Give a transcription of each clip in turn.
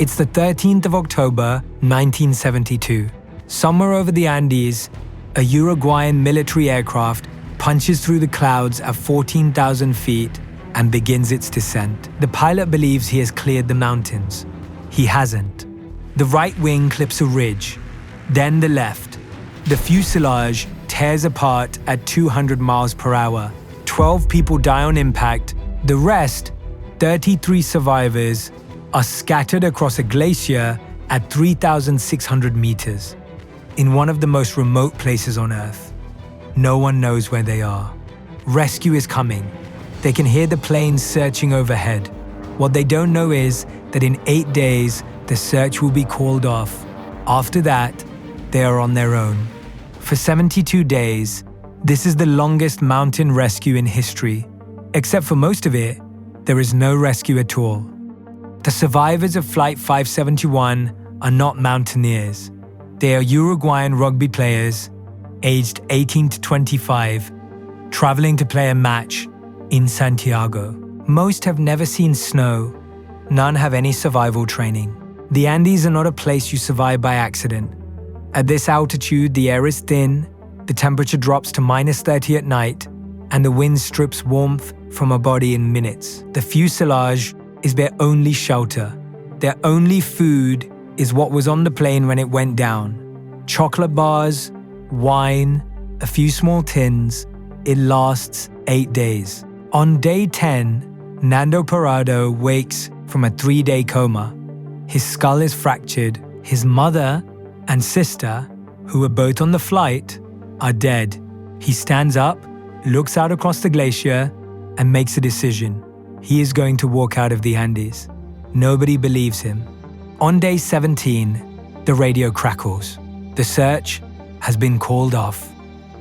It's the 13th of October, 1972. Somewhere over the Andes, a Uruguayan military aircraft punches through the clouds at 14,000 feet and begins its descent. The pilot believes he has cleared the mountains. He hasn't. The right wing clips a ridge, then the left. The fuselage tears apart at 200 miles per hour. 12 people die on impact. The rest, 33 survivors, are scattered across a glacier at 3,600 meters, in one of the most remote places on Earth. No one knows where they are. Rescue is coming. They can hear the planes searching overhead. What they don't know is that in 8 days, the search will be called off. After that, they are on their own. For 72 days, this is the longest mountain rescue in history. Except for most of it, there is no rescue at all. The survivors of Flight 571 are not mountaineers. They are Uruguayan rugby players, aged 18 to 25, traveling to play a match in Santiago. Most have never seen snow. None have any survival training. The Andes are not a place you survive by accident. At this altitude, the air is thin, the temperature drops to -30 at night, and the wind strips warmth from a body in minutes. The fuselage is their only shelter. Their only food is what was on the plane when it went down. Chocolate bars, wine, a few small tins. It lasts 8 days. On day 10, Nando Parrado wakes from a 3-day coma. His skull is fractured. His mother and sister, who were both on the flight, are dead. He stands up, looks out across the glacier, and makes a decision. He is going to walk out of the Andes. Nobody believes him. On day 17, the radio crackles. The search has been called off.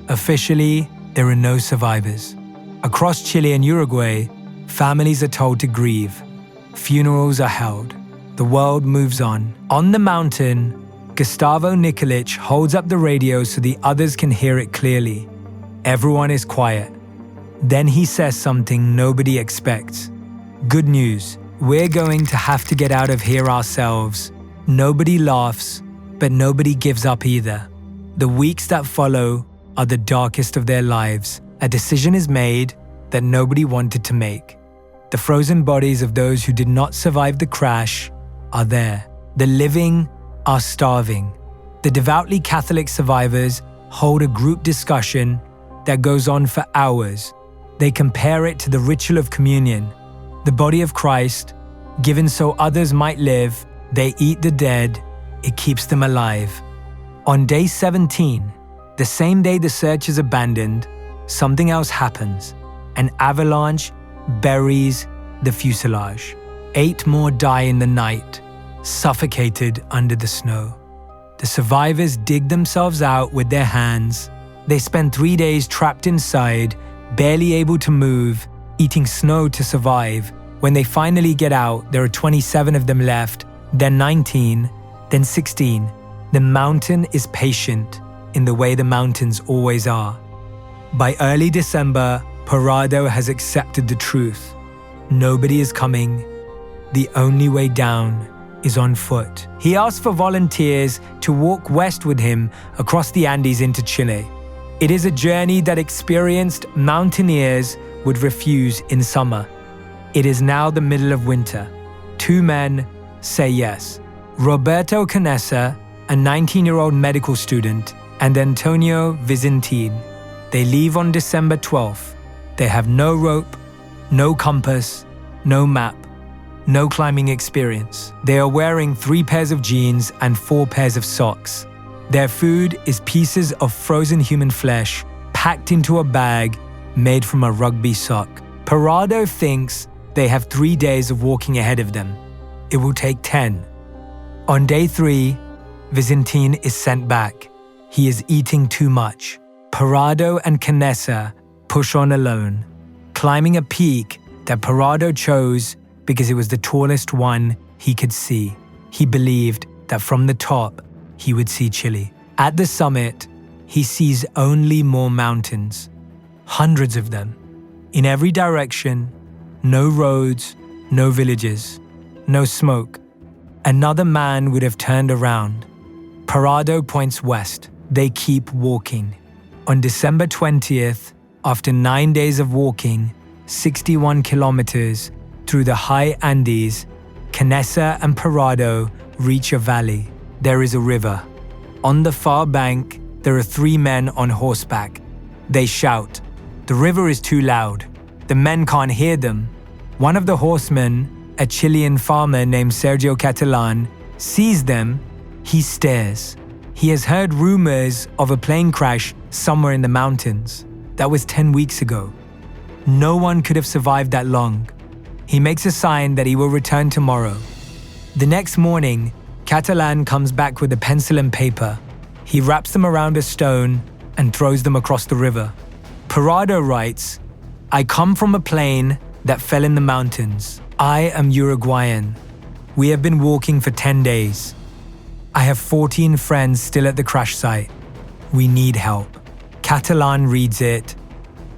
Officially, there are no survivors. Across Chile and Uruguay, families are told to grieve. Funerals are held. The world moves on. On the mountain, Gustavo Nikolic holds up the radio so the others can hear it clearly. Everyone is quiet. Then he says something nobody expects. Good news, we're going to have to get out of here ourselves. Nobody laughs, but nobody gives up either. The weeks that follow are the darkest of their lives. A decision is made that nobody wanted to make. The frozen bodies of those who did not survive the crash are there. The living are starving. The devoutly Catholic survivors hold a group discussion that goes on for hours. They compare it to the ritual of communion, the body of Christ, given so others might live. They eat the dead, it keeps them alive. On day 17, the same day the search is abandoned, something else happens. An avalanche buries the fuselage. 8 more die in the night, suffocated under the snow. The survivors dig themselves out with their hands. They spend 3 days trapped inside, barely able to move, eating snow to survive. When they finally get out, there are 27 of them left, then 19, then 16. The mountain is patient in the way the mountains always are. By early December, Parrado has accepted the truth. Nobody is coming. The only way down is on foot. He asks for volunteers to walk west with him across the Andes into Chile. It is a journey that experienced mountaineers would refuse in summer. It is now the middle of winter. 2 men say yes. Roberto Canessa, a 19-year-old medical student, and Antonio Vizintin. They leave on December 12th. They have no rope, no compass, no map, no climbing experience. They are wearing 3 pairs of jeans and 4 pairs of socks. Their food is pieces of frozen human flesh packed into a bag made from a rugby sock. Parrado thinks they have 3 days of walking ahead of them. It will take 10. On day 3, Vizintin is sent back. He is eating too much. Parrado and Canessa push on alone, climbing a peak that Parrado chose because it was the tallest one he could see. He believed that from the top, he would see Chile. At the summit, he sees only more mountains, hundreds of them, in every direction, no roads, no villages, no smoke. Another man would have turned around. Parado points west. They keep walking. On December 20th, after 9 days of walking, 61 kilometers through the high Andes, Canessa and Parado reach a valley. There is a river. On the far bank, there are 3 men on horseback. They shout. The river is too loud. The men can't hear them. One of the horsemen, a Chilean farmer named Sergio Catalan, sees them. He stares. He has heard rumors of a plane crash somewhere in the mountains. That was 10 weeks ago. No one could have survived that long. He makes a sign that he will return tomorrow. The next morning, Catalan comes back with a pencil and paper. He wraps them around a stone and throws them across the river. Parado writes, "I come from a plane that fell in the mountains. I am Uruguayan. We have been walking for 10 days. I have 14 friends still at the crash site. We need help." Catalan reads it.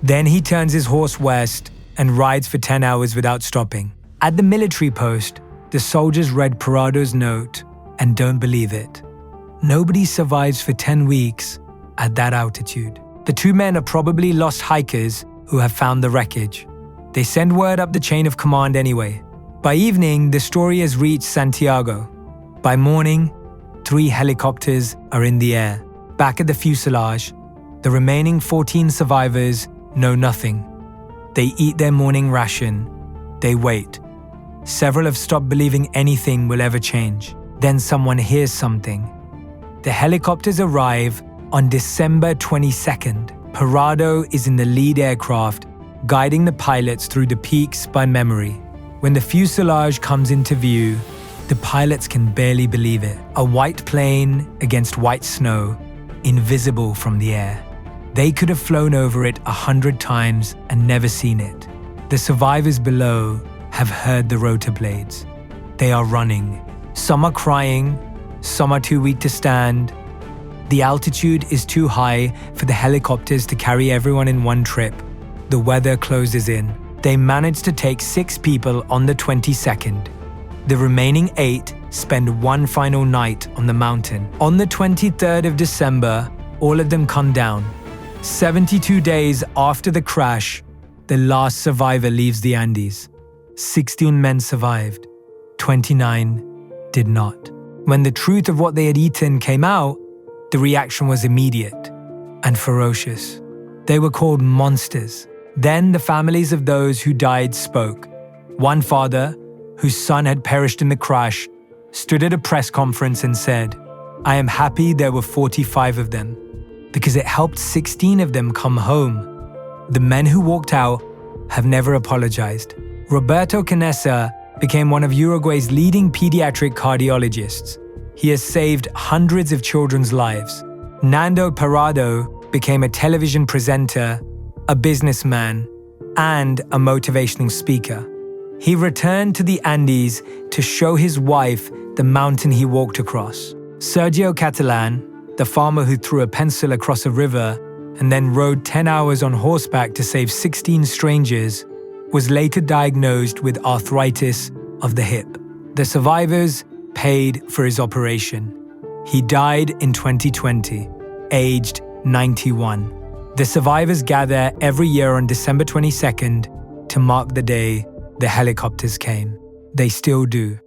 Then he turns his horse west and rides for 10 hours without stopping. At the military post, the soldiers read Parado's note and don't believe it. Nobody survives for 10 weeks at that altitude. The 2 men are probably lost hikers who have found the wreckage. They send word up the chain of command anyway. By evening, the story has reached Santiago. By morning, 3 helicopters are in the air. Back at the fuselage, the remaining 14 survivors know nothing. They eat their morning ration. They wait. Several have stopped believing anything will ever change. Then someone hears something. The helicopters arrive on December 22nd. Parado is in the lead aircraft, guiding the pilots through the peaks by memory. When the fuselage comes into view, the pilots can barely believe it. A white plane against white snow, invisible from the air. They could have flown over it 100 times and never seen it. The survivors below have heard the rotor blades. They are running. Some are crying, some are too weak to stand. The altitude is too high for the helicopters to carry everyone in one trip. The weather closes in. They manage to take 6 people on the 22nd. The remaining 8 spend one final night on the mountain. On the 23rd of December, all of them come down. 72 days after the crash, the last survivor leaves the Andes. 16 men survived. 29 did not. When the truth of what they had eaten came out, the reaction was immediate and ferocious. They were called monsters. Then the families of those who died spoke. One father, whose son had perished in the crash, stood at a press conference and said, "I am happy there were 45 of them, because it helped 16 of them come home. The men who walked out have never apologized." Roberto Canessa became one of Uruguay's leading pediatric cardiologists. He has saved hundreds of children's lives. Nando Parado became a television presenter, a businessman, and a motivational speaker. He returned to the Andes to show his wife the mountain he walked across. Sergio Catalan, the farmer who threw a pencil across a river and then rode 10 hours on horseback to save 16 strangers, was later diagnosed with arthritis of the hip. The survivors paid for his operation. He died in 2020, aged 91. The survivors gather every year on December 22nd to mark the day the helicopters came. They still do.